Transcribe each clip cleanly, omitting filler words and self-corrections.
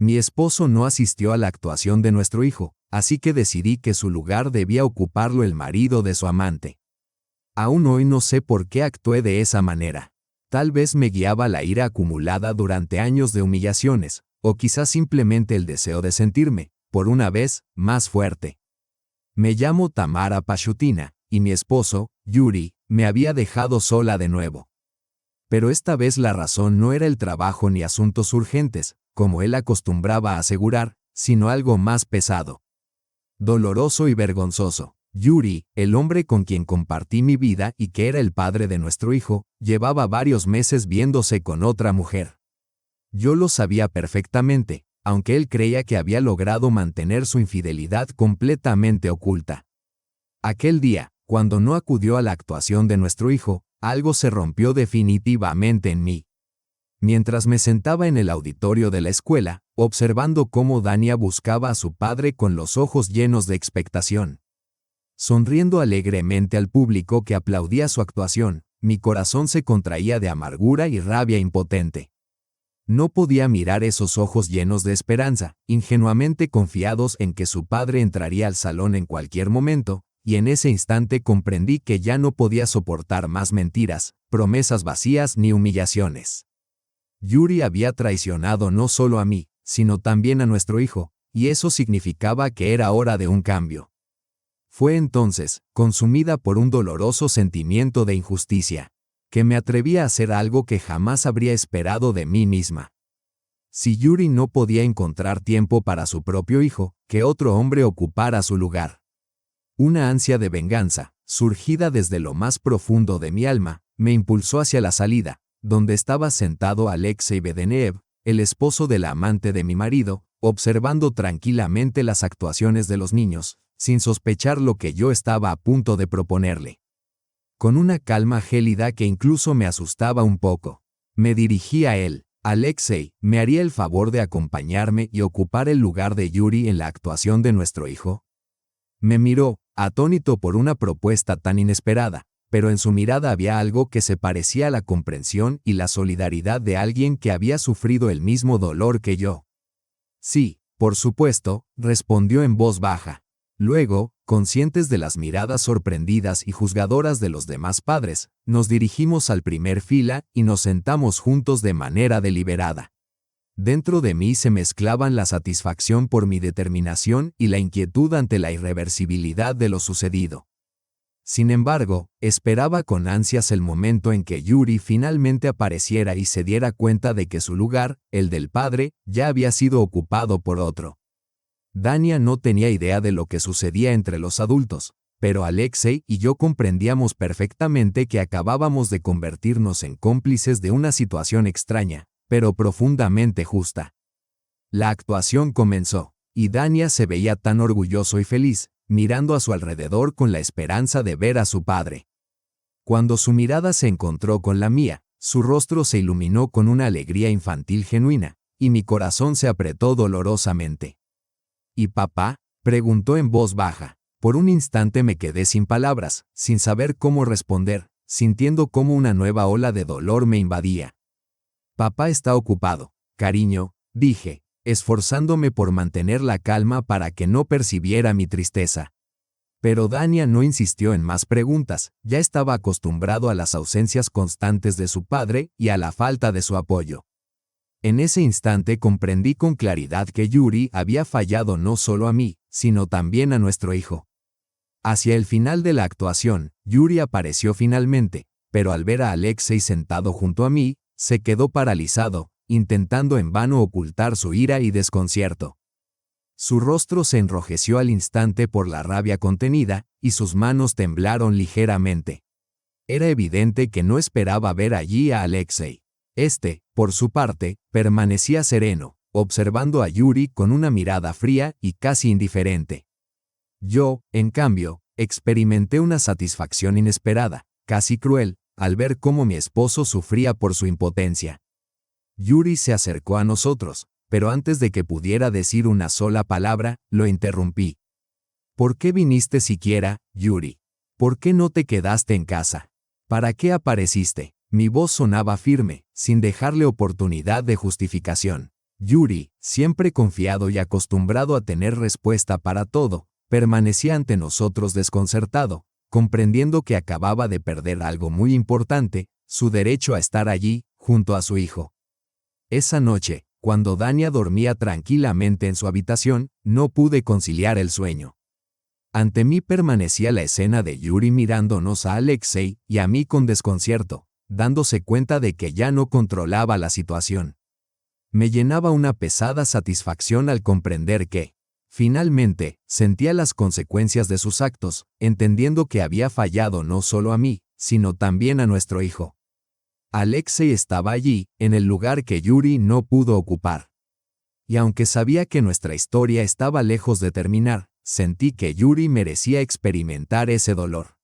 Mi esposo no asistió a la actuación de nuestro hijo, así que decidí que su lugar debía ocuparlo el marido de su amante. Aún hoy no sé por qué actué de esa manera. Tal vez me guiaba la ira acumulada durante años de humillaciones, o quizás simplemente el deseo de sentirme, por una vez, más fuerte. Me llamo Tamara Pashutina, y mi esposo, Yuri, me había dejado sola de nuevo. Pero esta vez la razón no era el trabajo ni asuntos urgentes, como él acostumbraba a asegurar, sino algo más pesado. Doloroso y vergonzoso. Yuri, el hombre con quien compartí mi vida y que era el padre de nuestro hijo, llevaba varios meses viéndose con otra mujer. Yo lo sabía perfectamente, aunque él creía que había logrado mantener su infidelidad completamente oculta. Aquel día, cuando no acudió a la actuación de nuestro hijo, algo se rompió definitivamente en mí. Mientras me sentaba en el auditorio de la escuela, observando cómo Dania buscaba a su padre con los ojos llenos de expectación, sonriendo alegremente al público que aplaudía su actuación, mi corazón se contraía de amargura y rabia impotente. No podía mirar esos ojos llenos de esperanza, ingenuamente confiados en que su padre entraría al salón en cualquier momento, y en ese instante comprendí que ya no podía soportar más mentiras, promesas vacías ni humillaciones. Yuri había traicionado no solo a mí, sino también a nuestro hijo, y eso significaba que era hora de un cambio. Fue entonces, consumida por un doloroso sentimiento de injusticia, que me atreví a hacer algo que jamás habría esperado de mí misma. Si Yuri no podía encontrar tiempo para su propio hijo, que otro hombre ocupara su lugar. Una ansia de venganza, surgida desde lo más profundo de mi alma, me impulsó hacia la salida, donde estaba sentado Alexei Bedeneev, el esposo de la amante de mi marido, observando tranquilamente las actuaciones de los niños, sin sospechar lo que yo estaba a punto de proponerle. Con una calma gélida que incluso me asustaba un poco, me dirigí a él. Alexei, ¿me haría el favor de acompañarme y ocupar el lugar de Yuri en la actuación de nuestro hijo? Me miró, atónito por una propuesta tan inesperada, pero en su mirada había algo que se parecía a la comprensión y la solidaridad de alguien que había sufrido el mismo dolor que yo. Sí, por supuesto, respondió en voz baja. Luego, conscientes de las miradas sorprendidas y juzgadoras de los demás padres, nos dirigimos al primer fila y nos sentamos juntos de manera deliberada. Dentro de mí se mezclaban la satisfacción por mi determinación y la inquietud ante la irreversibilidad de lo sucedido. Sin embargo, esperaba con ansias el momento en que Yuri finalmente apareciera y se diera cuenta de que su lugar, el del padre, ya había sido ocupado por otro. Dania no tenía idea de lo que sucedía entre los adultos, pero Alexei y yo comprendíamos perfectamente que acabábamos de convertirnos en cómplices de una situación extraña, pero profundamente justa. La actuación comenzó, y Dania se veía tan orgulloso y feliz, mirando a su alrededor con la esperanza de ver a su padre. Cuando su mirada se encontró con la mía, su rostro se iluminó con una alegría infantil genuina, y mi corazón se apretó dolorosamente. ¿Y papá?, preguntó en voz baja. Por un instante me quedé sin palabras, sin saber cómo responder, sintiendo cómo una nueva ola de dolor me invadía. Papá está ocupado, cariño, dije, esforzándome por mantener la calma para que no percibiera mi tristeza. Pero Dania no insistió en más preguntas, ya estaba acostumbrado a las ausencias constantes de su padre y a la falta de su apoyo. En ese instante comprendí con claridad que Yuri había fallado no solo a mí, sino también a nuestro hijo. Hacia el final de la actuación, Yuri apareció finalmente, pero al ver a Alexei sentado junto a mí, se quedó paralizado, intentando en vano ocultar su ira y desconcierto. Su rostro se enrojeció al instante por la rabia contenida, y sus manos temblaron ligeramente. Era evidente que no esperaba ver allí a Alexei. Este, por su parte, permanecía sereno, observando a Yuri con una mirada fría y casi indiferente. Yo, en cambio, experimenté una satisfacción inesperada, casi cruel, al ver cómo mi esposo sufría por su impotencia. Yuri se acercó a nosotros, pero antes de que pudiera decir una sola palabra, lo interrumpí. ¿Por qué viniste siquiera, Yuri? ¿Por qué no te quedaste en casa? ¿Para qué apareciste? Mi voz sonaba firme, sin dejarle oportunidad de justificación. Yuri, siempre confiado y acostumbrado a tener respuesta para todo, permanecía ante nosotros desconcertado, comprendiendo que acababa de perder algo muy importante, su derecho a estar allí, junto a su hijo. Esa noche, cuando Dania dormía tranquilamente en su habitación, no pude conciliar el sueño. Ante mí permanecía la escena de Yuri mirándonos a Alexei y a mí con desconcierto, dándose cuenta de que ya no controlaba la situación. Me llenaba una pesada satisfacción al comprender que, finalmente, sentía las consecuencias de sus actos, entendiendo que había fallado no solo a mí, sino también a nuestro hijo. Alexei estaba allí, en el lugar que Yuri no pudo ocupar. Y aunque sabía que nuestra historia estaba lejos de terminar, sentí que Yuri merecía experimentar ese dolor.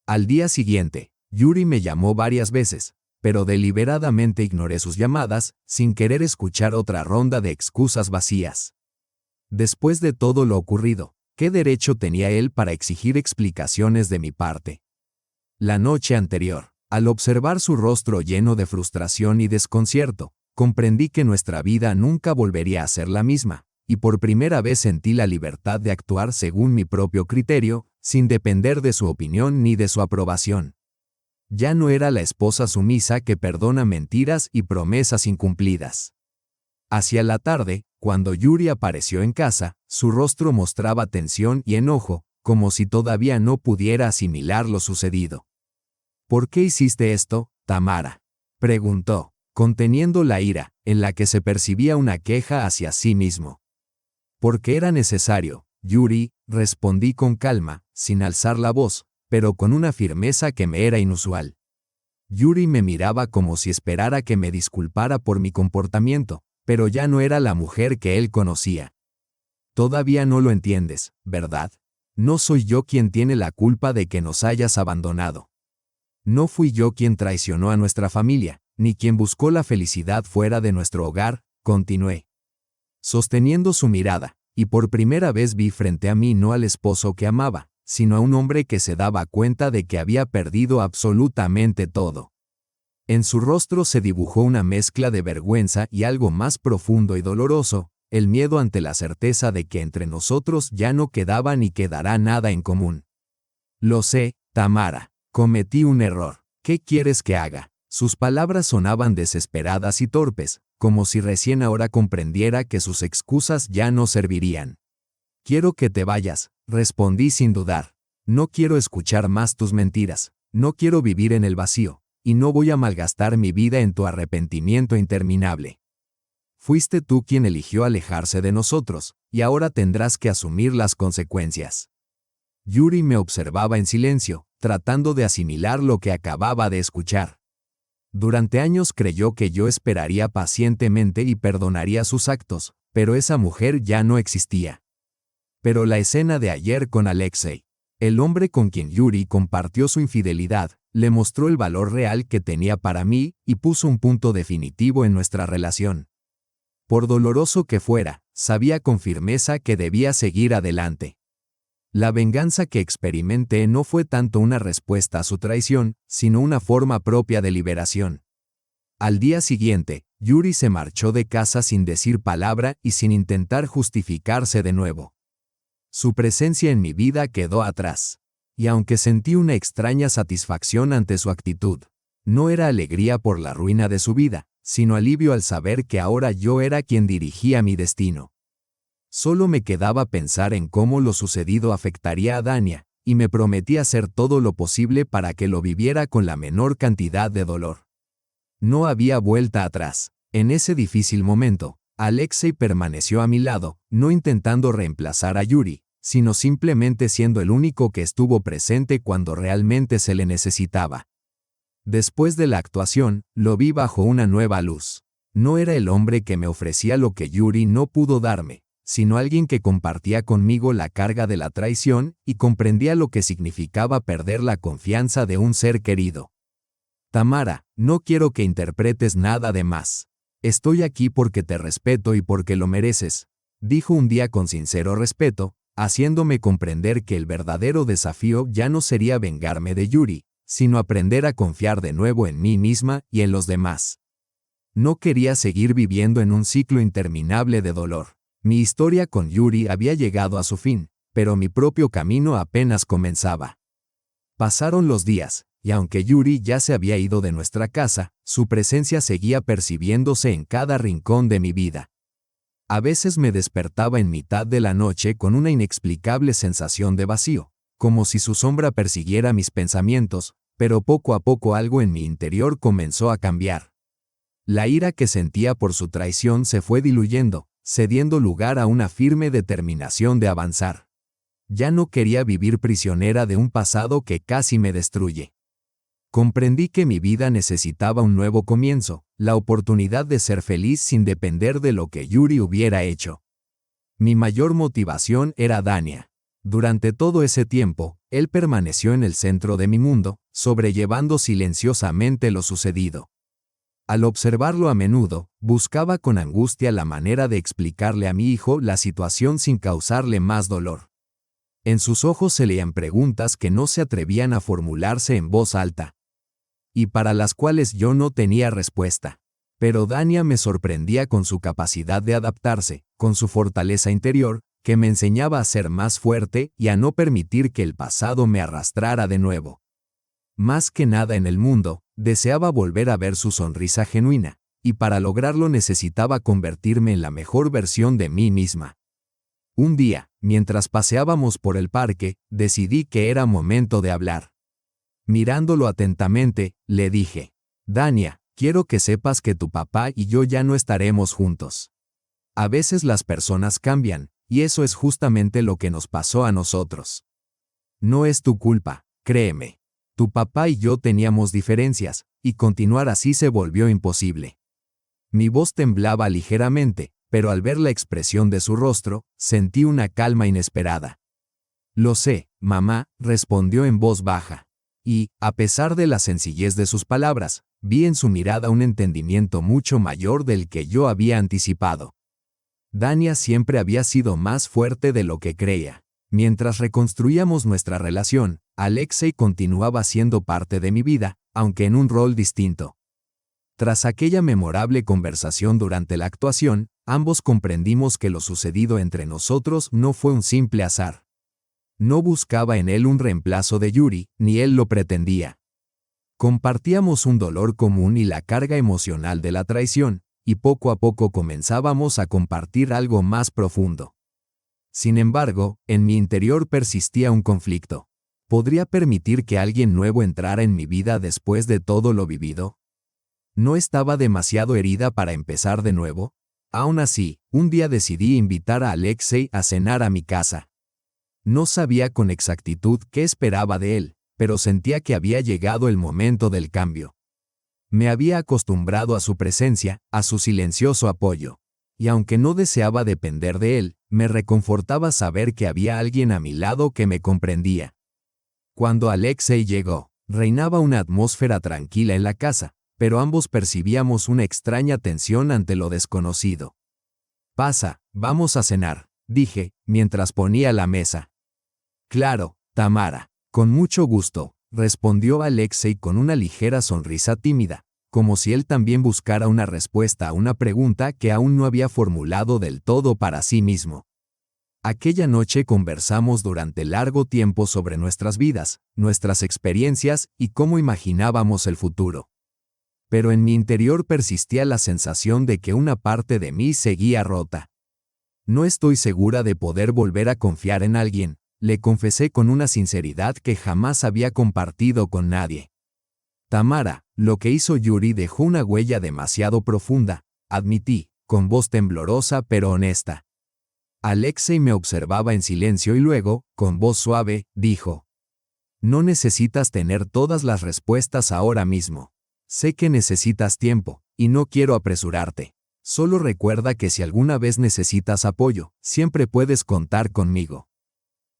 Al día siguiente, Yuri me llamó varias veces, pero deliberadamente ignoré sus llamadas, sin querer escuchar otra ronda de excusas vacías. Después de todo lo ocurrido, ¿qué derecho tenía él para exigir explicaciones de mi parte? La noche anterior, al observar su rostro lleno de frustración y desconcierto, comprendí que nuestra vida nunca volvería a ser la misma, y por primera vez sentí la libertad de actuar según mi propio criterio, sin depender de su opinión ni de su aprobación. Ya no era la esposa sumisa que perdona mentiras y promesas incumplidas. Hacia la tarde, cuando Yuri apareció en casa, su rostro mostraba tensión y enojo, como si todavía no pudiera asimilar lo sucedido. ¿Por qué hiciste esto, Tamara?, preguntó, conteniendo la ira, en la que se percibía una queja hacia sí mismo. Porque era necesario, Yuri, respondí con calma, sin alzar la voz, pero con una firmeza que me era inusual. Yuri me miraba como si esperara que me disculpara por mi comportamiento, pero ya no era la mujer que él conocía. Todavía no lo entiendes, ¿verdad? No soy yo quien tiene la culpa de que nos hayas abandonado. No fui yo quien traicionó a nuestra familia, ni quien buscó la felicidad fuera de nuestro hogar, continué. Sosteniendo su mirada, y por primera vez vi frente a mí no al esposo que amaba, sino a un hombre que se daba cuenta de que había perdido absolutamente todo. En su rostro se dibujó una mezcla de vergüenza y algo más profundo y doloroso, el miedo ante la certeza de que entre nosotros ya no quedaba ni quedará nada en común. Lo sé, Tamara, cometí un error. ¿Qué quieres que haga? Sus palabras sonaban desesperadas y torpes, como si recién ahora comprendiera que sus excusas ya no servirían. Quiero que te vayas, respondí sin dudar. No quiero escuchar más tus mentiras, no quiero vivir en el vacío, y no voy a malgastar mi vida en tu arrepentimiento interminable. Fuiste tú quien eligió alejarse de nosotros, y ahora tendrás que asumir las consecuencias. Yuri me observaba en silencio, tratando de asimilar lo que acababa de escuchar. Durante años creyó que yo esperaría pacientemente y perdonaría sus actos, pero esa mujer ya no existía. Pero la escena de ayer con Alexei, el hombre con quien Yuri compartió su infidelidad, le mostró el valor real que tenía para mí y puso un punto definitivo en nuestra relación. Por doloroso que fuera, sabía con firmeza que debía seguir adelante. La venganza que experimenté no fue tanto una respuesta a su traición, sino una forma propia de liberación. Al día siguiente, Yuri se marchó de casa sin decir palabra y sin intentar justificarse de nuevo. Su presencia en mi vida quedó atrás. Y aunque sentí una extraña satisfacción ante su actitud, no era alegría por la ruina de su vida, sino alivio al saber que ahora yo era quien dirigía mi destino. Solo me quedaba pensar en cómo lo sucedido afectaría a Dania, y me prometí hacer todo lo posible para que lo viviera con la menor cantidad de dolor. No había vuelta atrás. En ese difícil momento, Alexei permaneció a mi lado, no intentando reemplazar a Yuri, sino simplemente siendo el único que estuvo presente cuando realmente se le necesitaba. Después de la actuación, lo vi bajo una nueva luz. No era el hombre que me ofrecía lo que Yuri no pudo darme, sino alguien que compartía conmigo la carga de la traición y comprendía lo que significaba perder la confianza de un ser querido. Tamara, no quiero que interpretes nada de más. Estoy aquí porque te respeto y porque lo mereces, dijo un día con sincero respeto, haciéndome comprender que el verdadero desafío ya no sería vengarme de Yuri, sino aprender a confiar de nuevo en mí misma y en los demás. No quería seguir viviendo en un ciclo interminable de dolor. Mi historia con Yuri había llegado a su fin, pero mi propio camino apenas comenzaba. Pasaron los días, y aunque Yuri ya se había ido de nuestra casa, su presencia seguía percibiéndose en cada rincón de mi vida. A veces me despertaba en mitad de la noche con una inexplicable sensación de vacío, como si su sombra persiguiera mis pensamientos, pero poco a poco algo en mi interior comenzó a cambiar. La ira que sentía por su traición se fue diluyendo, cediendo lugar a una firme determinación de avanzar. Ya no quería vivir prisionera de un pasado que casi me destruye. Comprendí que mi vida necesitaba un nuevo comienzo, la oportunidad de ser feliz sin depender de lo que Yuri hubiera hecho. Mi mayor motivación era Dania. Durante todo ese tiempo, él permaneció en el centro de mi mundo, sobrellevando silenciosamente lo sucedido. Al observarlo a menudo, buscaba con angustia la manera de explicarle a mi hijo la situación sin causarle más dolor. En sus ojos se leían preguntas que no se atrevían a formularse en voz alta, y para las cuales yo no tenía respuesta. Pero Dania me sorprendía con su capacidad de adaptarse, con su fortaleza interior, que me enseñaba a ser más fuerte y a no permitir que el pasado me arrastrara de nuevo. Más que nada en el mundo, deseaba volver a ver su sonrisa genuina, y para lograrlo necesitaba convertirme en la mejor versión de mí misma. Un día, mientras paseábamos por el parque, decidí que era momento de hablar. Mirándolo atentamente, le dije: Dania, quiero que sepas que tu papá y yo ya no estaremos juntos. A veces las personas cambian, y eso es justamente lo que nos pasó a nosotros. No es tu culpa, créeme. Tu papá y yo teníamos diferencias, y continuar así se volvió imposible. Mi voz temblaba ligeramente, pero al ver la expresión de su rostro, sentí una calma inesperada. Lo sé, mamá, respondió en voz baja. Y, a pesar de la sencillez de sus palabras, vi en su mirada un entendimiento mucho mayor del que yo había anticipado. Dania siempre había sido más fuerte de lo que creía. Mientras reconstruíamos nuestra relación, Alexei continuaba siendo parte de mi vida, aunque en un rol distinto. Tras aquella memorable conversación durante la actuación, ambos comprendimos que lo sucedido entre nosotros no fue un simple azar. No buscaba en él un reemplazo de Yuri, ni él lo pretendía. Compartíamos un dolor común y la carga emocional de la traición, y poco a poco comenzábamos a compartir algo más profundo. Sin embargo, en mi interior persistía un conflicto. ¿Podría permitir que alguien nuevo entrara en mi vida después de todo lo vivido? ¿No estaba demasiado herida para empezar de nuevo? Aún así, un día decidí invitar a Alexei a cenar a mi casa. No sabía con exactitud qué esperaba de él, pero sentía que había llegado el momento del cambio. Me había acostumbrado a su presencia, a su silencioso apoyo. Y aunque no deseaba depender de él, me reconfortaba saber que había alguien a mi lado que me comprendía. Cuando Alexei llegó, reinaba una atmósfera tranquila en la casa, pero ambos percibíamos una extraña tensión ante lo desconocido. Pasa, vamos a cenar, dije, mientras ponía la mesa. Claro, Tamara, con mucho gusto, respondió Alexei con una ligera sonrisa tímida, como si él también buscara una respuesta a una pregunta que aún no había formulado del todo para sí mismo. Aquella noche conversamos durante largo tiempo sobre nuestras vidas, nuestras experiencias y cómo imaginábamos el futuro. Pero en mi interior persistía la sensación de que una parte de mí seguía rota. No estoy segura de poder volver a confiar en alguien, le confesé con una sinceridad que jamás había compartido con nadie. Tamara, lo que hizo Yuri dejó una huella demasiado profunda, admití, con voz temblorosa pero honesta. Alexei me observaba en silencio y luego, con voz suave, dijo: No necesitas tener todas las respuestas ahora mismo. Sé que necesitas tiempo, y no quiero apresurarte. Solo recuerda que si alguna vez necesitas apoyo, siempre puedes contar conmigo.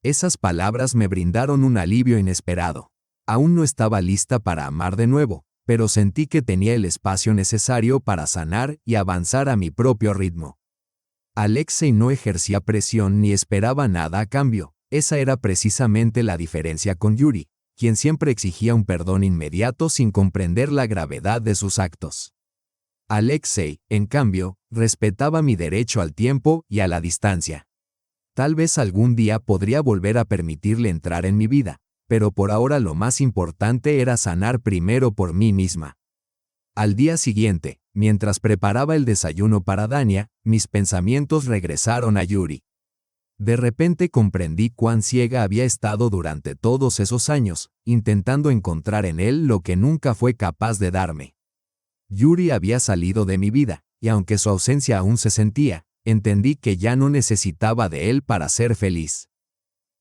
Esas palabras me brindaron un alivio inesperado. Aún no estaba lista para amar de nuevo, pero sentí que tenía el espacio necesario para sanar y avanzar a mi propio ritmo. Alexei no ejercía presión ni esperaba nada a cambio. Esa era precisamente la diferencia con Yuri, quien siempre exigía un perdón inmediato sin comprender la gravedad de sus actos. Alexei, en cambio, respetaba mi derecho al tiempo y a la distancia. Tal vez algún día podría volver a permitirle entrar en mi vida, pero por ahora lo más importante era sanar primero por mí misma. Al día siguiente, mientras preparaba el desayuno para Dania, mis pensamientos regresaron a Yuri. De repente comprendí cuán ciega había estado durante todos esos años, intentando encontrar en él lo que nunca fue capaz de darme. Yuri había salido de mi vida, y aunque su ausencia aún se sentía, entendí que ya no necesitaba de él para ser feliz.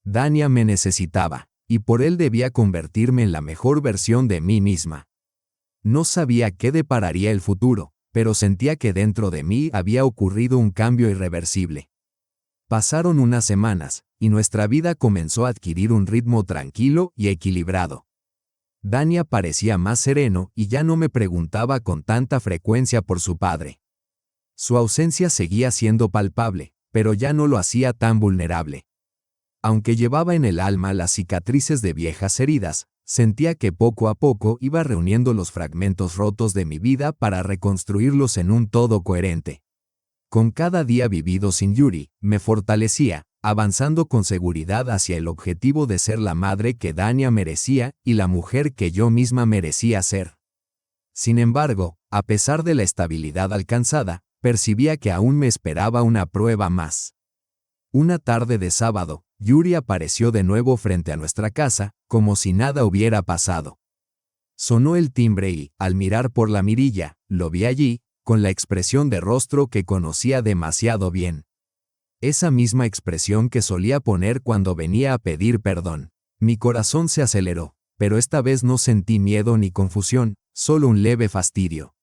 Dania me necesitaba, y por él debía convertirme en la mejor versión de mí misma. No sabía qué depararía el futuro, pero sentía que dentro de mí había ocurrido un cambio irreversible. Pasaron unas semanas, y nuestra vida comenzó a adquirir un ritmo tranquilo y equilibrado. Dania parecía más sereno y ya no me preguntaba con tanta frecuencia por su padre. Su ausencia seguía siendo palpable, pero ya no lo hacía tan vulnerable. Aunque llevaba en el alma las cicatrices de viejas heridas, sentía que poco a poco iba reuniendo los fragmentos rotos de mi vida para reconstruirlos en un todo coherente. Con cada día vivido sin Yuri, me fortalecía, avanzando con seguridad hacia el objetivo de ser la madre que Dania merecía y la mujer que yo misma merecía ser. Sin embargo, a pesar de la estabilidad alcanzada, percibía que aún me esperaba una prueba más. Una tarde de sábado, Yuri apareció de nuevo frente a nuestra casa, como si nada hubiera pasado. Sonó el timbre y, al mirar por la mirilla, lo vi allí, con la expresión de rostro que conocía demasiado bien. Esa misma expresión que solía poner cuando venía a pedir perdón. Mi corazón se aceleró, pero esta vez no sentí miedo ni confusión, solo un leve fastidio.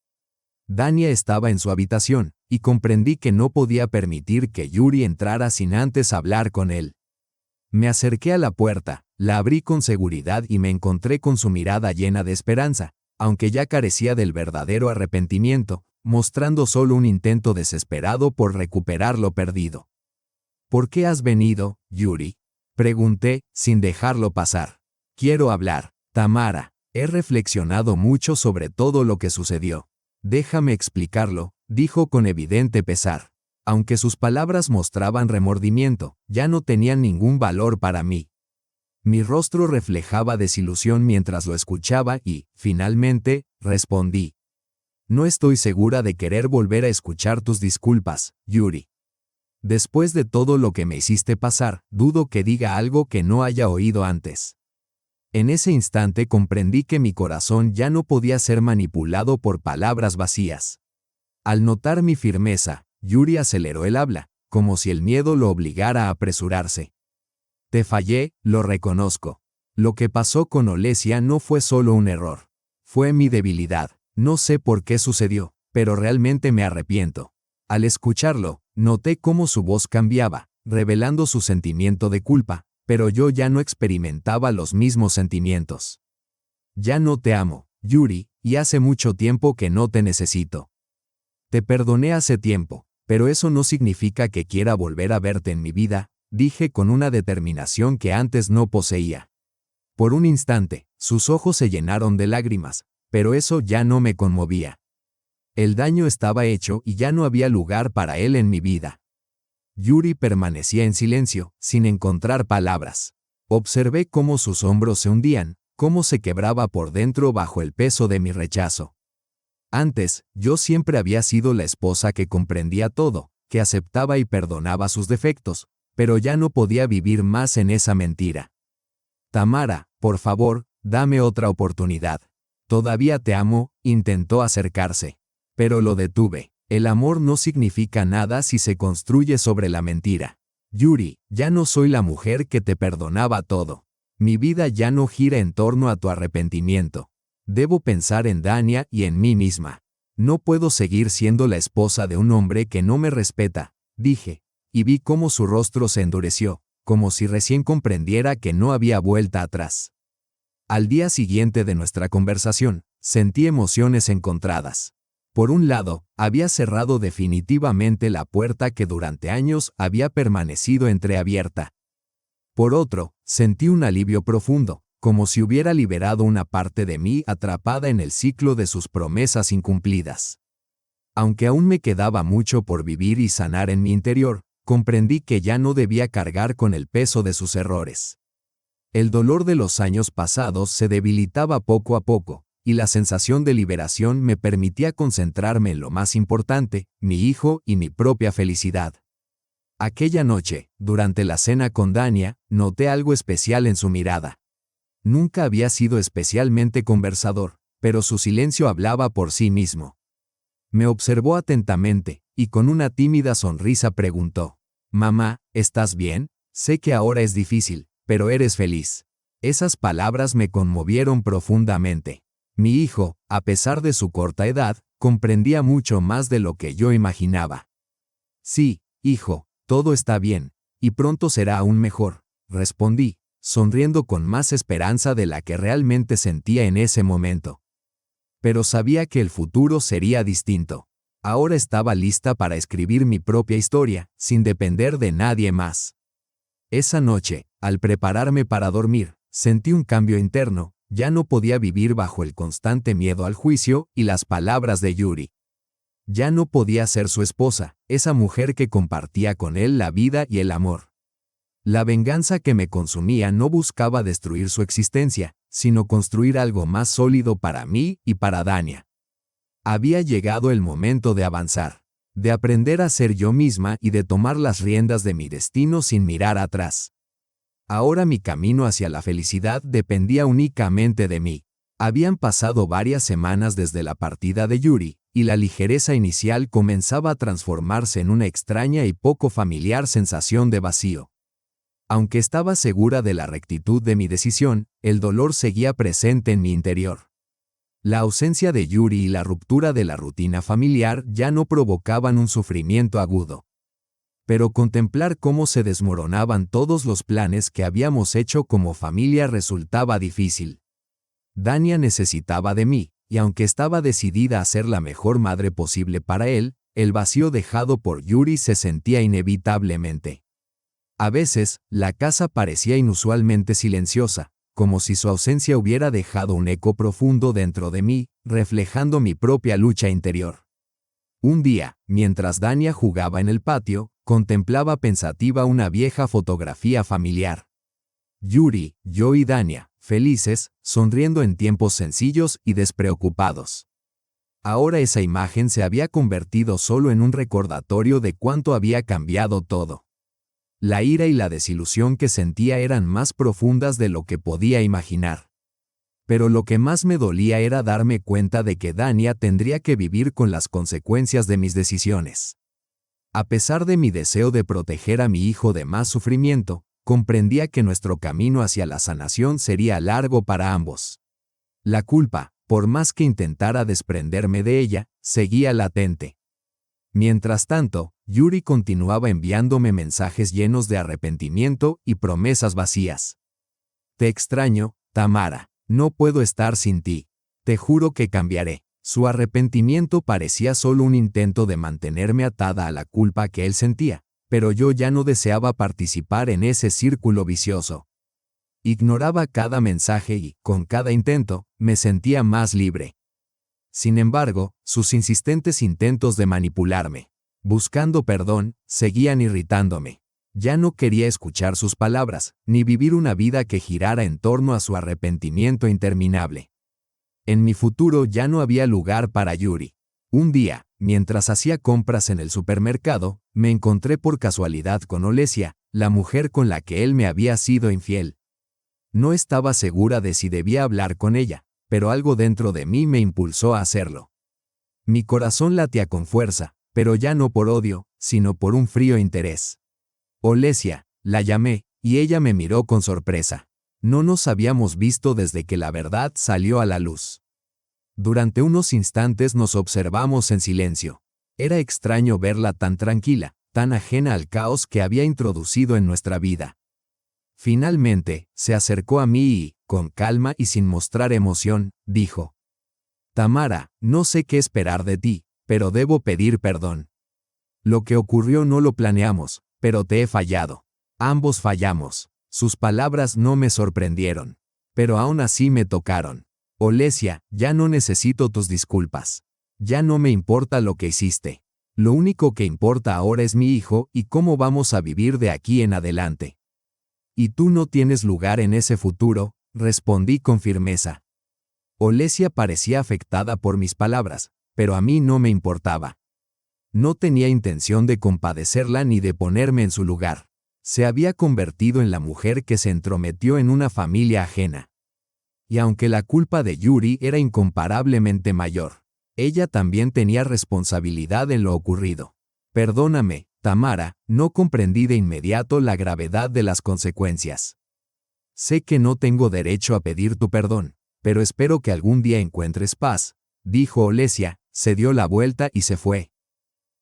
Dania estaba en su habitación, y comprendí que no podía permitir que Yuri entrara sin antes hablar con él. Me acerqué a la puerta, la abrí con seguridad y me encontré con su mirada llena de esperanza, aunque ya carecía del verdadero arrepentimiento, mostrando solo un intento desesperado por recuperar lo perdido. ¿Por qué has venido, Yuri? Pregunté, sin dejarlo pasar. Quiero hablar, Tamara. He reflexionado mucho sobre todo lo que sucedió. Déjame explicarlo, dijo con evidente pesar. Aunque sus palabras mostraban remordimiento, ya no tenían ningún valor para mí. Mi rostro reflejaba desilusión mientras lo escuchaba y, finalmente, respondí. No estoy segura de querer volver a escuchar tus disculpas, Yuri. Después de todo lo que me hiciste pasar, dudo que diga algo que no haya oído antes. En ese instante comprendí que mi corazón ya no podía ser manipulado por palabras vacías. Al notar mi firmeza, Yuri aceleró el habla, como si el miedo lo obligara a apresurarse. Te fallé, lo reconozco. Lo que pasó con Olesia no fue solo un error. Fue mi debilidad. No sé por qué sucedió, pero realmente me arrepiento. Al escucharlo, noté cómo su voz cambiaba, revelando su sentimiento de culpa, pero yo ya no experimentaba los mismos sentimientos. Ya no te amo, Yuri, y hace mucho tiempo que no te necesito. Te perdoné hace tiempo, pero eso no significa que quiera volver a verte en mi vida, dije con una determinación que antes no poseía. Por un instante, sus ojos se llenaron de lágrimas, pero eso ya no me conmovía. El daño estaba hecho y ya no había lugar para él en mi vida. Yuri permanecía en silencio, sin encontrar palabras. Observé cómo sus hombros se hundían, cómo se quebraba por dentro bajo el peso de mi rechazo. Antes, yo siempre había sido la esposa que comprendía todo, que aceptaba y perdonaba sus defectos, pero ya no podía vivir más en esa mentira. Tamara, por favor, dame otra oportunidad. Todavía te amo, intentó acercarse. Pero lo detuve. El amor no significa nada si se construye sobre la mentira. Yuri, ya no soy la mujer que te perdonaba todo. Mi vida ya no gira en torno a tu arrepentimiento. Debo pensar en Dania y en mí misma. No puedo seguir siendo la esposa de un hombre que no me respeta, dije, y vi cómo su rostro se endureció, como si recién comprendiera que no había vuelta atrás. Al día siguiente de nuestra conversación, sentí emociones encontradas. Por un lado, había cerrado definitivamente la puerta que durante años había permanecido entreabierta. Por otro, sentí un alivio profundo, como si hubiera liberado una parte de mí atrapada en el ciclo de sus promesas incumplidas. Aunque aún me quedaba mucho por vivir y sanar en mi interior, comprendí que ya no debía cargar con el peso de sus errores. El dolor de los años pasados se debilitaba poco a poco, y la sensación de liberación me permitía concentrarme en lo más importante, mi hijo y mi propia felicidad. Aquella noche, durante la cena con Dania, noté algo especial en su mirada. Nunca había sido especialmente conversador, pero su silencio hablaba por sí mismo. Me observó atentamente, y con una tímida sonrisa preguntó: «Mamá, ¿estás bien? Sé que ahora es difícil, pero eres feliz». Esas palabras me conmovieron profundamente. Mi hijo, a pesar de su corta edad, comprendía mucho más de lo que yo imaginaba. «Sí, hijo, todo está bien, y pronto será aún mejor», respondí, sonriendo con más esperanza de la que realmente sentía en ese momento. Pero sabía que el futuro sería distinto. Ahora estaba lista para escribir mi propia historia, sin depender de nadie más. Esa noche, al prepararme para dormir, sentí un cambio interno. Ya no podía vivir bajo el constante miedo al juicio y las palabras de Yuri. Ya no podía ser su esposa, esa mujer que compartía con él la vida y el amor. La venganza que me consumía no buscaba destruir su existencia, sino construir algo más sólido para mí y para Dania. Había llegado el momento de avanzar, de aprender a ser yo misma y de tomar las riendas de mi destino sin mirar atrás. Ahora mi camino hacia la felicidad dependía únicamente de mí. Habían pasado varias semanas desde la partida de Yuri, y la ligereza inicial comenzaba a transformarse en una extraña y poco familiar sensación de vacío. Aunque estaba segura de la rectitud de mi decisión, el dolor seguía presente en mi interior. La ausencia de Yuri y la ruptura de la rutina familiar ya no provocaban un sufrimiento agudo. Pero contemplar cómo se desmoronaban todos los planes que habíamos hecho como familia resultaba difícil. Dania necesitaba de mí, y aunque estaba decidida a ser la mejor madre posible para él, el vacío dejado por Yuri se sentía inevitablemente. A veces, la casa parecía inusualmente silenciosa, como si su ausencia hubiera dejado un eco profundo dentro de mí, reflejando mi propia lucha interior. Un día, mientras Dania jugaba en el patio, contemplaba pensativa una vieja fotografía familiar. Yuri, yo y Dania, felices, sonriendo en tiempos sencillos y despreocupados. Ahora esa imagen se había convertido solo en un recordatorio de cuánto había cambiado todo. La ira y la desilusión que sentía eran más profundas de lo que podía imaginar. Pero lo que más me dolía era darme cuenta de que Dania tendría que vivir con las consecuencias de mis decisiones. A pesar de mi deseo de proteger a mi hijo de más sufrimiento, comprendía que nuestro camino hacia la sanación sería largo para ambos. La culpa, por más que intentara desprenderme de ella, seguía latente. Mientras tanto, Yuri continuaba enviándome mensajes llenos de arrepentimiento y promesas vacías. «Te extraño, Tamara. No puedo estar sin ti. Te juro que cambiaré». Su arrepentimiento parecía solo un intento de mantenerme atada a la culpa que él sentía, pero yo ya no deseaba participar en ese círculo vicioso. Ignoraba cada mensaje y, con cada intento, me sentía más libre. Sin embargo, sus insistentes intentos de manipularme, buscando perdón, seguían irritándome. Ya no quería escuchar sus palabras, ni vivir una vida que girara en torno a su arrepentimiento interminable. En mi futuro ya no había lugar para Yuri. Un día, mientras hacía compras en el supermercado, me encontré por casualidad con Olesia, la mujer con la que él me había sido infiel. No estaba segura de si debía hablar con ella, pero algo dentro de mí me impulsó a hacerlo. Mi corazón latía con fuerza, pero ya no por odio, sino por un frío interés. «Olesia», la llamé, y ella me miró con sorpresa. No nos habíamos visto desde que la verdad salió a la luz. Durante unos instantes nos observamos en silencio. Era extraño verla tan tranquila, tan ajena al caos que había introducido en nuestra vida. Finalmente, se acercó a mí y, con calma y sin mostrar emoción, dijo: «Tamara, no sé qué esperar de ti, pero debo pedir perdón. Lo que ocurrió no lo planeamos, pero te he fallado. Ambos fallamos». Sus palabras no me sorprendieron, pero aún así me tocaron. «Olesia, ya no necesito tus disculpas. Ya no me importa lo que hiciste. Lo único que importa ahora es mi hijo y cómo vamos a vivir de aquí en adelante. Y tú no tienes lugar en ese futuro, respondí con firmeza. Olesia parecía afectada por mis palabras, pero a mí no me importaba. No tenía intención de compadecerla ni de ponerme en su lugar. Se había convertido en la mujer que se entrometió en una familia ajena. Y aunque la culpa de Yuri era incomparablemente mayor, ella también tenía responsabilidad en lo ocurrido. Perdóname, Tamara, no comprendí de inmediato la gravedad de las consecuencias. Sé que no tengo derecho a pedir tu perdón, pero espero que algún día encuentres paz, dijo Olesia, se dio la vuelta y se fue.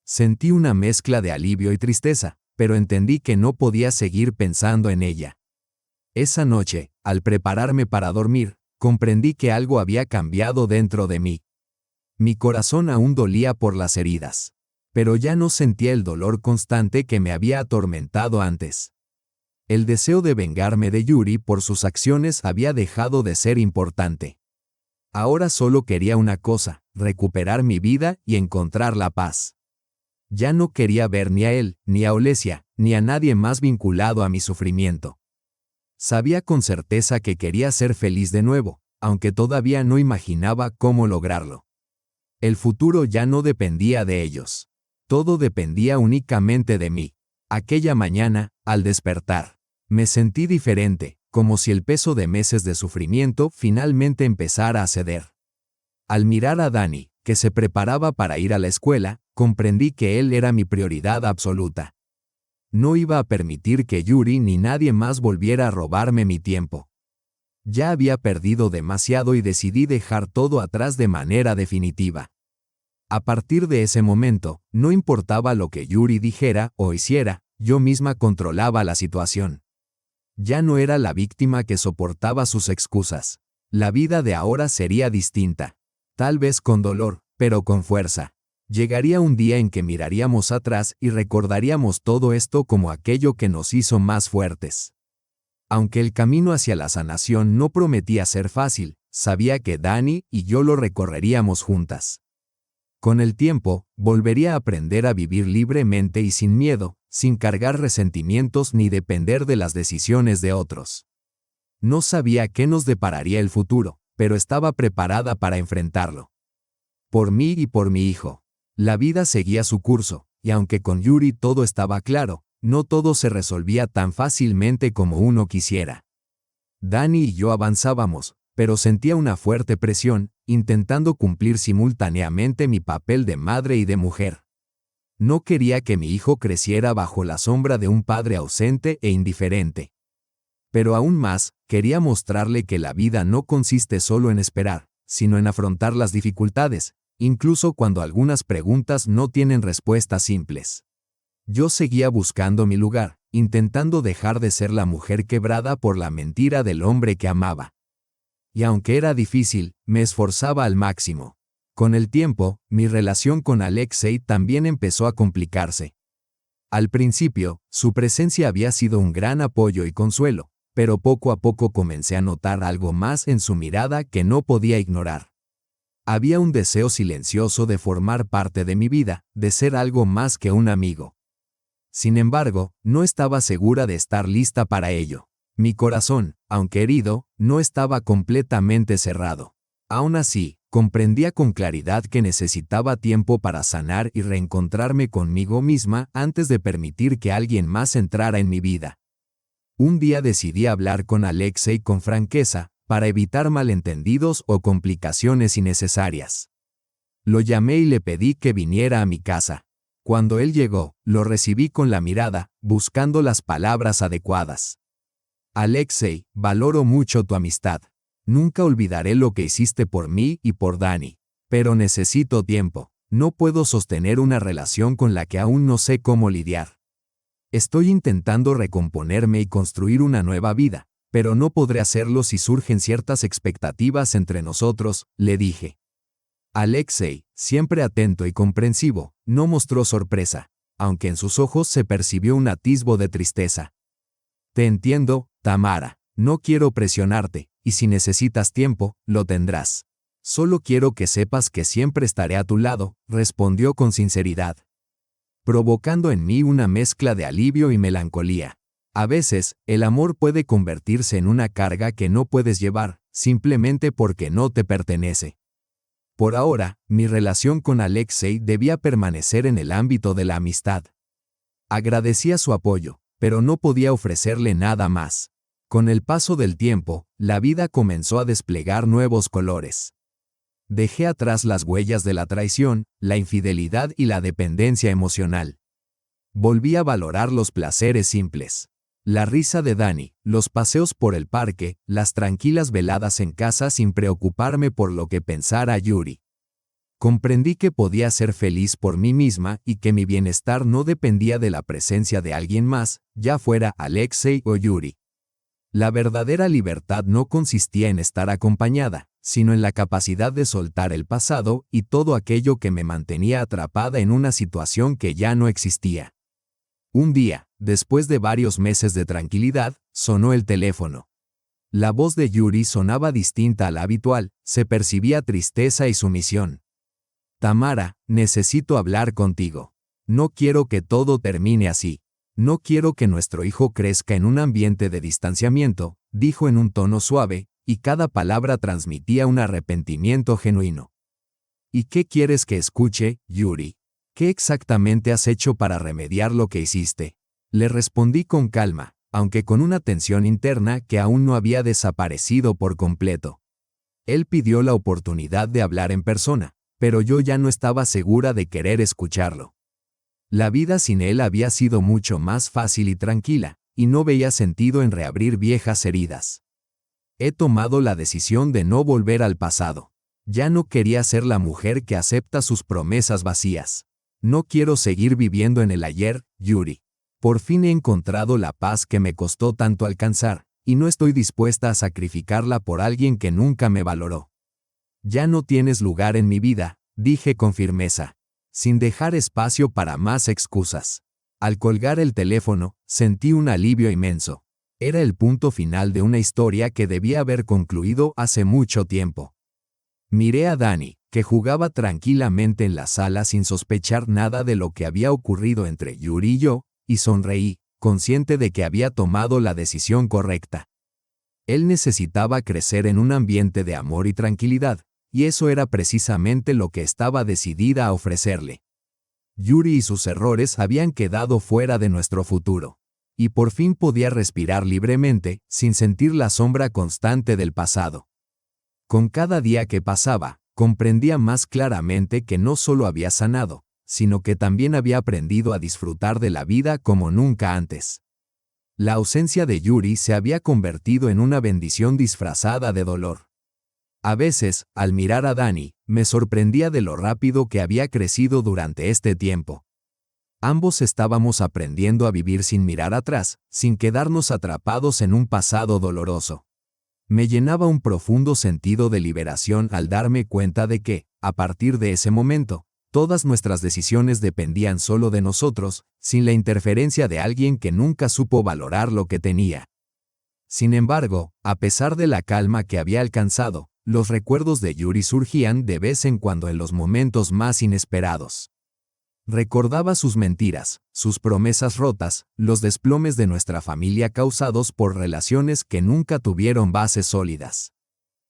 Sentí una mezcla de alivio y tristeza, pero entendí que no podía seguir pensando en ella. Esa noche, al prepararme para dormir, comprendí que algo había cambiado dentro de mí. Mi corazón aún dolía por las heridas, pero ya no sentía el dolor constante que me había atormentado antes. El deseo de vengarme de Yuri por sus acciones había dejado de ser importante. Ahora solo quería una cosa, recuperar mi vida y encontrar la paz. Ya no quería ver ni a él, ni a Olesia, ni a nadie más vinculado a mi sufrimiento. Sabía con certeza que quería ser feliz de nuevo, aunque todavía no imaginaba cómo lograrlo. El futuro ya no dependía de ellos. Todo dependía únicamente de mí. Aquella mañana, al despertar, me sentí diferente, como si el peso de meses de sufrimiento finalmente empezara a ceder. Al mirar a Dani, que se preparaba para ir a la escuela, comprendí que él era mi prioridad absoluta. No iba a permitir que Yuri ni nadie más volviera a robarme mi tiempo. Ya había perdido demasiado y decidí dejar todo atrás de manera definitiva. A partir de ese momento, no importaba lo que Yuri dijera o hiciera, yo misma controlaba la situación. Ya no era la víctima que soportaba sus excusas. La vida de ahora sería distinta. Tal vez con dolor, pero con fuerza. Llegaría un día en que miraríamos atrás y recordaríamos todo esto como aquello que nos hizo más fuertes. Aunque el camino hacia la sanación no prometía ser fácil, sabía que Dani y yo lo recorreríamos juntas. Con el tiempo, volvería a aprender a vivir libremente y sin miedo, sin cargar resentimientos ni depender de las decisiones de otros. No sabía qué nos depararía el futuro, pero estaba preparada para enfrentarlo. Por mí y por mi hijo. La vida seguía su curso, y aunque con Yuri todo estaba claro, no todo se resolvía tan fácilmente como uno quisiera. Dani y yo avanzábamos, pero sentía una fuerte presión, intentando cumplir simultáneamente mi papel de madre y de mujer. No quería que mi hijo creciera bajo la sombra de un padre ausente e indiferente. Pero aún más, quería mostrarle que la vida no consiste solo en esperar, sino en afrontar las dificultades, incluso cuando algunas preguntas no tienen respuestas simples. Yo seguía buscando mi lugar, intentando dejar de ser la mujer quebrada por la mentira del hombre que amaba. Y aunque era difícil, me esforzaba al máximo. Con el tiempo, mi relación con Alexei también empezó a complicarse. Al principio, su presencia había sido un gran apoyo y consuelo, pero poco a poco comencé a notar algo más en su mirada que no podía ignorar. Había un deseo silencioso de formar parte de mi vida, de ser algo más que un amigo. Sin embargo, no estaba segura de estar lista para ello. Mi corazón, aunque herido, no estaba completamente cerrado. Aún así, comprendía con claridad que necesitaba tiempo para sanar y reencontrarme conmigo misma antes de permitir que alguien más entrara en mi vida. Un día decidí hablar con Alexei con franqueza, para evitar malentendidos o complicaciones innecesarias. Lo llamé y le pedí que viniera a mi casa. Cuando él llegó, lo recibí con la mirada, buscando las palabras adecuadas. Alexei, valoro mucho tu amistad. Nunca olvidaré lo que hiciste por mí y por Dani. Pero necesito tiempo. No puedo sostener una relación con la que aún no sé cómo lidiar. Estoy intentando recomponerme y construir una nueva vida, pero no podré hacerlo si surgen ciertas expectativas entre nosotros, le dije. Alexei, siempre atento y comprensivo, no mostró sorpresa, aunque en sus ojos se percibió un atisbo de tristeza. Te entiendo, Tamara, no quiero presionarte, y si necesitas tiempo, lo tendrás. Solo quiero que sepas que siempre estaré a tu lado, respondió con sinceridad, provocando en mí una mezcla de alivio y melancolía. A veces, el amor puede convertirse en una carga que no puedes llevar, simplemente porque no te pertenece. Por ahora, mi relación con Alexei debía permanecer en el ámbito de la amistad. Agradecía su apoyo, pero no podía ofrecerle nada más. Con el paso del tiempo, la vida comenzó a desplegar nuevos colores. Dejé atrás las huellas de la traición, la infidelidad y la dependencia emocional. Volví a valorar los placeres simples. La risa de Dani, los paseos por el parque, las tranquilas veladas en casa sin preocuparme por lo que pensara Yuri. Comprendí que podía ser feliz por mí misma y que mi bienestar no dependía de la presencia de alguien más, ya fuera Alexei o Yuri. La verdadera libertad no consistía en estar acompañada, sino en la capacidad de soltar el pasado y todo aquello que me mantenía atrapada en una situación que ya no existía. Un día, después de varios meses de tranquilidad, sonó el teléfono. La voz de Yuri sonaba distinta a la habitual, se percibía tristeza y sumisión. Tamara, necesito hablar contigo. No quiero que todo termine así. No quiero que nuestro hijo crezca en un ambiente de distanciamiento, dijo en un tono suave, y cada palabra transmitía un arrepentimiento genuino. ¿Y qué quieres que escuche, Yuri? ¿Qué exactamente has hecho para remediar lo que hiciste? Le respondí con calma, aunque con una tensión interna que aún no había desaparecido por completo. Él pidió la oportunidad de hablar en persona, pero yo ya no estaba segura de querer escucharlo. La vida sin él había sido mucho más fácil y tranquila, y no veía sentido en reabrir viejas heridas. He tomado la decisión de no volver al pasado. Ya no quería ser la mujer que acepta sus promesas vacías. No quiero seguir viviendo en el ayer, Yuri. Por fin he encontrado la paz que me costó tanto alcanzar, y no estoy dispuesta a sacrificarla por alguien que nunca me valoró. Ya no tienes lugar en mi vida, dije con firmeza, sin dejar espacio para más excusas. Al colgar el teléfono, sentí un alivio inmenso. Era el punto final de una historia que debía haber concluido hace mucho tiempo. Miré a Dani, que jugaba tranquilamente en la sala sin sospechar nada de lo que había ocurrido entre Yuri y yo, y sonreí, consciente de que había tomado la decisión correcta. Él necesitaba crecer en un ambiente de amor y tranquilidad, y eso era precisamente lo que estaba decidida a ofrecerle. Yuri y sus errores habían quedado fuera de nuestro futuro, y por fin podía respirar libremente, sin sentir la sombra constante del pasado. Con cada día que pasaba, comprendía más claramente que no solo había sanado, sino que también había aprendido a disfrutar de la vida como nunca antes. La ausencia de Yuri se había convertido en una bendición disfrazada de dolor. A veces, al mirar a Dani, me sorprendía de lo rápido que había crecido durante este tiempo. Ambos estábamos aprendiendo a vivir sin mirar atrás, sin quedarnos atrapados en un pasado doloroso. Me llenaba un profundo sentido de liberación al darme cuenta de que, a partir de ese momento, todas nuestras decisiones dependían solo de nosotros, sin la interferencia de alguien que nunca supo valorar lo que tenía. Sin embargo, a pesar de la calma que había alcanzado, los recuerdos de Yuri surgían de vez en cuando en los momentos más inesperados. Recordaba sus mentiras, sus promesas rotas, los desplomes de nuestra familia causados por relaciones que nunca tuvieron bases sólidas.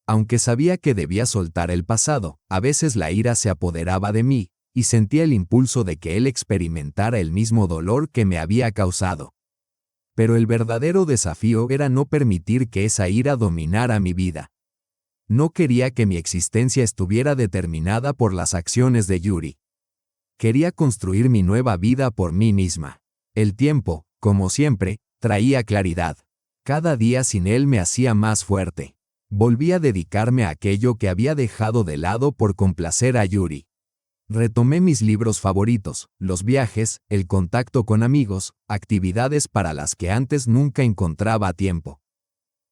Aunque sabía que debía soltar el pasado, a veces la ira se apoderaba de mí, y sentía el impulso de que él experimentara el mismo dolor que me había causado. Pero el verdadero desafío era no permitir que esa ira dominara mi vida. No quería que mi existencia estuviera determinada por las acciones de Yuri. Quería construir mi nueva vida por mí misma. El tiempo, como siempre, traía claridad. Cada día sin él me hacía más fuerte. Volví a dedicarme a aquello que había dejado de lado por complacer a Yuri. Retomé mis libros favoritos, los viajes, el contacto con amigos, actividades para las que antes nunca encontraba tiempo.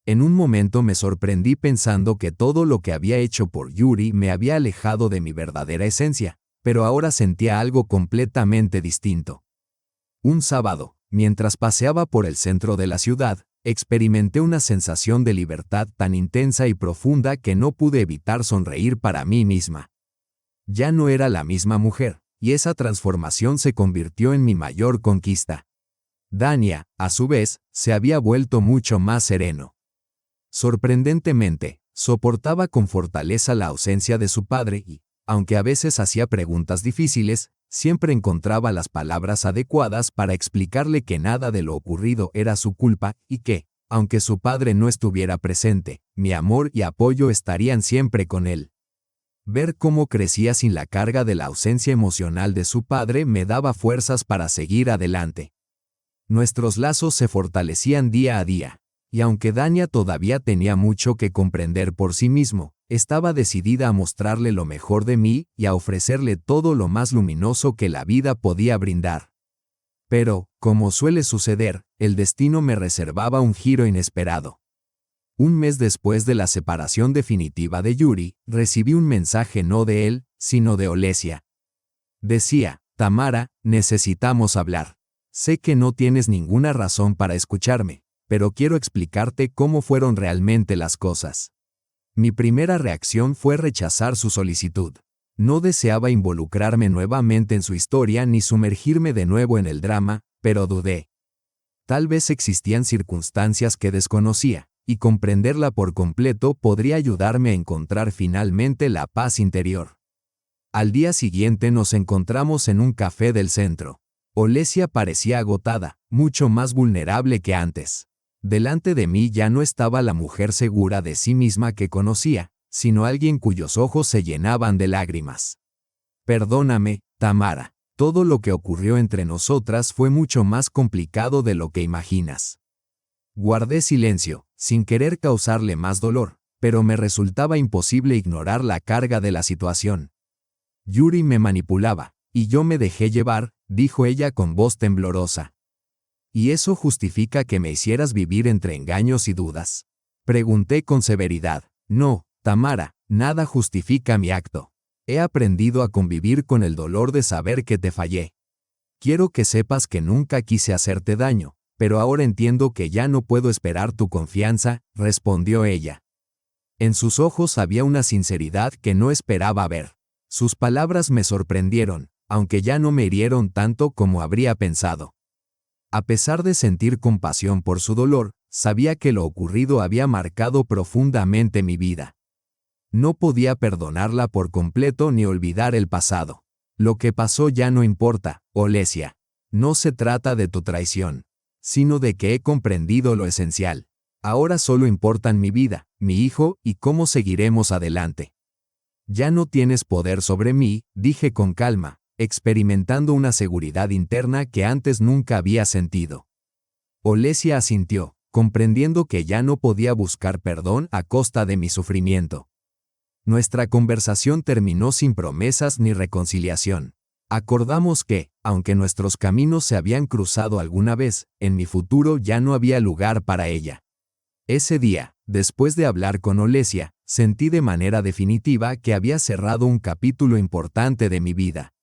En un momento me sorprendí pensando que todo lo que había hecho por Yuri me había alejado de mi verdadera esencia, pero ahora sentía algo completamente distinto. Un sábado, Mientras paseaba por el centro de la ciudad, experimenté una sensación de libertad tan intensa y profunda que no pude evitar sonreír para mí misma. Ya no era la misma mujer, y esa transformación se convirtió en mi mayor conquista. Dania, a su vez, se había vuelto mucho más sereno. Sorprendentemente, soportaba con fortaleza la ausencia de su padre y, aunque a veces hacía preguntas difíciles, siempre encontraba las palabras adecuadas para explicarle que nada de lo ocurrido era su culpa y que, aunque su padre no estuviera presente, mi amor y apoyo estarían siempre con él. Ver cómo crecía sin la carga de la ausencia emocional de su padre me daba fuerzas para seguir adelante. Nuestros lazos se fortalecían día a día, y aunque Dania todavía tenía mucho que comprender por sí mismo, estaba decidida a mostrarle lo mejor de mí y a ofrecerle todo lo más luminoso que la vida podía brindar. Pero, como suele suceder, el destino me reservaba un giro inesperado. Un mes después de la separación definitiva de Yuri, recibí un mensaje no de él, sino de Olesia. Decía: Tamara, necesitamos hablar. Sé que no tienes ninguna razón para escucharme, pero quiero explicarte cómo fueron realmente las cosas. Mi primera reacción fue rechazar su solicitud. No deseaba involucrarme nuevamente en su historia ni sumergirme de nuevo en el drama, pero dudé. Tal vez existían circunstancias que desconocía, y comprenderla por completo podría ayudarme a encontrar finalmente la paz interior. Al día siguiente nos encontramos en un café del centro. Olesia parecía agotada, mucho más vulnerable que antes. Delante de mí ya no estaba la mujer segura de sí misma que conocía, sino alguien cuyos ojos se llenaban de lágrimas. Perdóname, Tamara. Todo lo que ocurrió entre nosotras fue mucho más complicado de lo que imaginas. Guardé silencio, sin querer causarle más dolor, pero me resultaba imposible ignorar la carga de la situación. Yuri me manipulaba, y yo me dejé llevar, dijo ella con voz temblorosa. ¿Y eso justifica que me hicieras vivir entre engaños y dudas? Pregunté con severidad. No, Tamara, nada justifica mi acto. He aprendido a convivir con el dolor de saber que te fallé. Quiero que sepas que nunca quise hacerte daño, pero ahora entiendo que ya no puedo esperar tu confianza, respondió ella. En sus ojos había una sinceridad que no esperaba ver. Sus palabras me sorprendieron, aunque ya no me hirieron tanto como habría pensado. A pesar de sentir compasión por su dolor, sabía que lo ocurrido había marcado profundamente mi vida. No podía perdonarla por completo ni olvidar el pasado. Lo que pasó ya no importa, Olesia. No se trata de tu traición, sino de que he comprendido lo esencial. Ahora solo importan mi vida, mi hijo y cómo seguiremos adelante. Ya no tienes poder sobre mí, dije con calma, experimentando una seguridad interna que antes nunca había sentido. Olesia asintió, comprendiendo que ya no podía buscar perdón a costa de mi sufrimiento. Nuestra conversación terminó sin promesas ni reconciliación. Acordamos que, aunque nuestros caminos se habían cruzado alguna vez, en mi futuro ya no había lugar para ella. Ese día, después de hablar con Olesia, sentí de manera definitiva que había cerrado un capítulo importante de mi vida.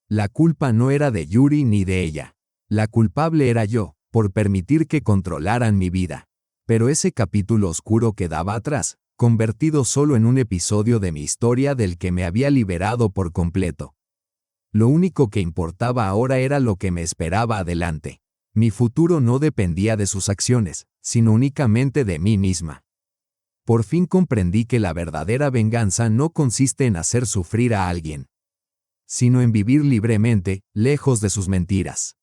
La culpa no era de Yuri ni de ella. La culpable era yo, por permitir que controlaran mi vida. Pero ese capítulo oscuro quedaba atrás, convertido solo en un episodio de mi historia del que me había liberado por completo. Lo único que importaba ahora era lo que me esperaba adelante. Mi futuro no dependía de sus acciones, sino únicamente de mí misma. Por fin comprendí que la verdadera venganza no consiste en hacer sufrir a alguien, sino en vivir libremente, lejos de sus mentiras.